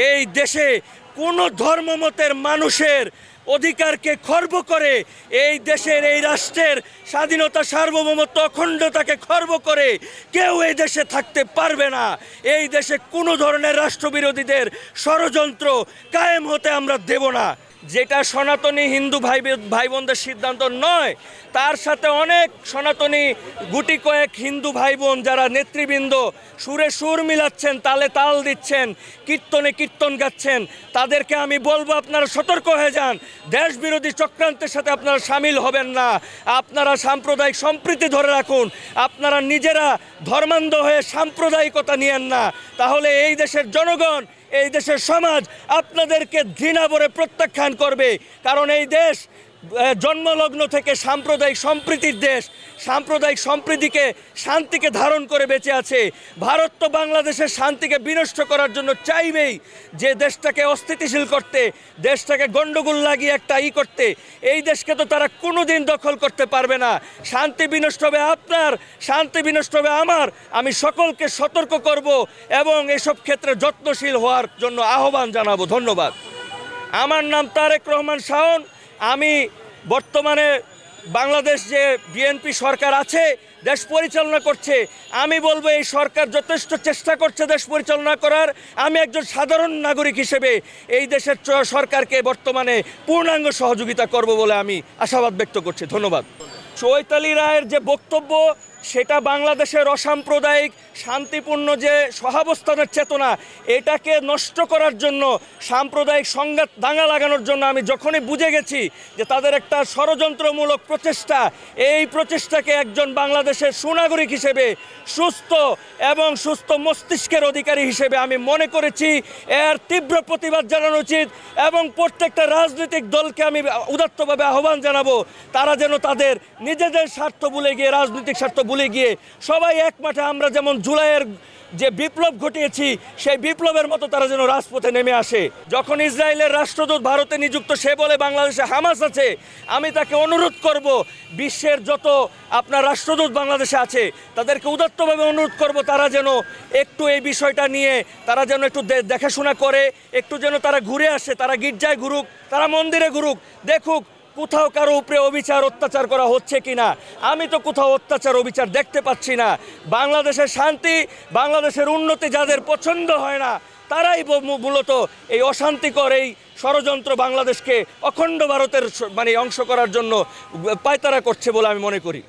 এই দেশে কোনো ধর্মমতের মানুষের অধিকারকে খর্ব করে, এই দেশের এই রাষ্ট্রের স্বাধীনতা, সার্বভৌমত্ব, অখণ্ডতাকে খর্ব করে কেউ এই দেশে থাকতে পারবে না। এই দেশে কোনো ধরনের রাষ্ট্রবিরোধীদের ষড়যন্ত্র কায়েম হতে আমরা দেব না। যেটা সনাতনী হিন্দু ভাই বোনদের সিদ্ধান্ত নয়, তার সাথে অনেক সনাতনী গুটি কয়েক হিন্দু ভাই বোন যারা নেতৃবৃন্দ সুরে সুর মিলাচ্ছেন, তালে তাল দিচ্ছেন, কীর্তনে কীর্তন গাচ্ছেন, তাদেরকে আমি বলবো আপনারা সতর্ক হয়ে যান। দেশ বিরোধী চক্রান্তের সাথে আপনারা সামিল হবেন না। আপনারা সাম্প্রদায়িক সম্প্রীতি ধরে রাখুন। আপনারা নিজেরা ধর্মান্ধ হয়ে সাম্প্রদায়িকতা নিয়েন না, তাহলে এই দেশের জনগণ, এই দেশের সমাজ আপনাদেরকে ঘৃণা ভরে প্রত্যাখ্যান করবে। কারণ এই দেশ জন্মলগ্ন থেকে সাম্প্রদায়িক সম্প্রীতির দেশ। সাম্প্রদায়িক সম্প্রীতিকে, শান্তিকে ধারণ করে বেঁচে আছে। ভারত তো বাংলাদেশের শান্তিকে বিনষ্ট করার জন্য চাইবেই, যে দেশটাকে অস্থিতিশীল করতে, দেশটাকে গণ্ডগোল লাগিয়ে একটা করতে। এই দেশকে তো তারা কোনোদিন দখল করতে পারবে না। শান্তি বিনষ্ট হবে আপনার, শান্তি বিনষ্ট হবে আমার। আমি সকলকে সতর্ক করব এবং এসব ক্ষেত্রে যত্নশীল হওয়ার জন্য আহ্বান জানাবো। ধন্যবাদ। আমার নাম তারেক রহমান শাওন। আমি বর্তমানে বাংলাদেশ যে বিএনপি সরকার আছে, দেশ পরিচালনা করছে, আমি বলবো এই সরকার যথেষ্ট চেষ্টা করছে দেশ পরিচালনা করার। আমি একজন সাধারণ নাগরিক হিসেবে এই দেশের সরকারকে বর্তমানে পূর্ণাঙ্গ সহযোগিতা করব বলে আমি আশাবাদ ব্যক্ত করছি। ধন্যবাদ। চৈতালি রায়ের যে বক্তব্য, সেটা বাংলাদেশের অসাম্প্রদায়িক শান্তিপূর্ণ যে সহাবস্থানের চেতনা, এটাকে নষ্ট করার জন্য, সাম্প্রদায়িক সংঘাত দাঙ্গা লাগানোর জন্য আমি যখনই বুঝে গেছি যে তাদের একটা ষড়যন্ত্রমূলক প্রচেষ্টা, এই প্রচেষ্টাকে একজন বাংলাদেশের সুনাগরিক হিসেবে, সুস্থ মস্তিষ্কের অধিকারী হিসেবে আমি মনে করেছি এর তীব্র প্রতিবাদ জানানো উচিত। এবং প্রত্যেকটা রাজনৈতিক দলকে আমি উদাত্তভাবে আহ্বান জানাবো, তারা যেন তাদের নিজেদের স্বার্থ ভুলে গিয়ে, রাজনৈতিক স্বার্থ ভুলে গিয়ে সবাই এক মাঠে, আমরা যেমন জুলাইয়ের যে বিপ্লব ঘটিয়েছি সেই বিপ্লবের মতো তারা যেন রাজপথে নেমে আসে। যখন ইসরায়েলের রাষ্ট্রদূত ভারতে নিযুক্ত, সে বলে বাংলাদেশে হামাস আছে, আমি তাকে অনুরোধ করব, বিশ্বের যত আপনার রাষ্ট্রদূত বাংলাদেশে আছে তাদেরকে উদাত্তভাবে অনুরোধ করব, তারা যেন একটু এই বিষয়টা নিয়ে তারা যেন একটু দেখাশোনা করে, একটু যেন তারা ঘুরে আসে, তারা গির্জায় ঘুরুক, তারা মন্দিরে ঘুরুক, দেখুক কোথাও কারো উপরে অত্যাচার করা হচ্ছে কিনা। আমি তো কোথাও অত্যাচার অবিচার দেখতে পাচ্ছি না। বাংলাদেশের শান্তি, বাংলাদেশের উন্নতি যাদের পছন্দ হয় না, তারাই মূলত এই অশান্তিকর এই ষড়যন্ত্র বাংলাদেশকে অখণ্ড ভারতের অংশ করার জন্য পায়তারা করছে বলে আমি মনে করি।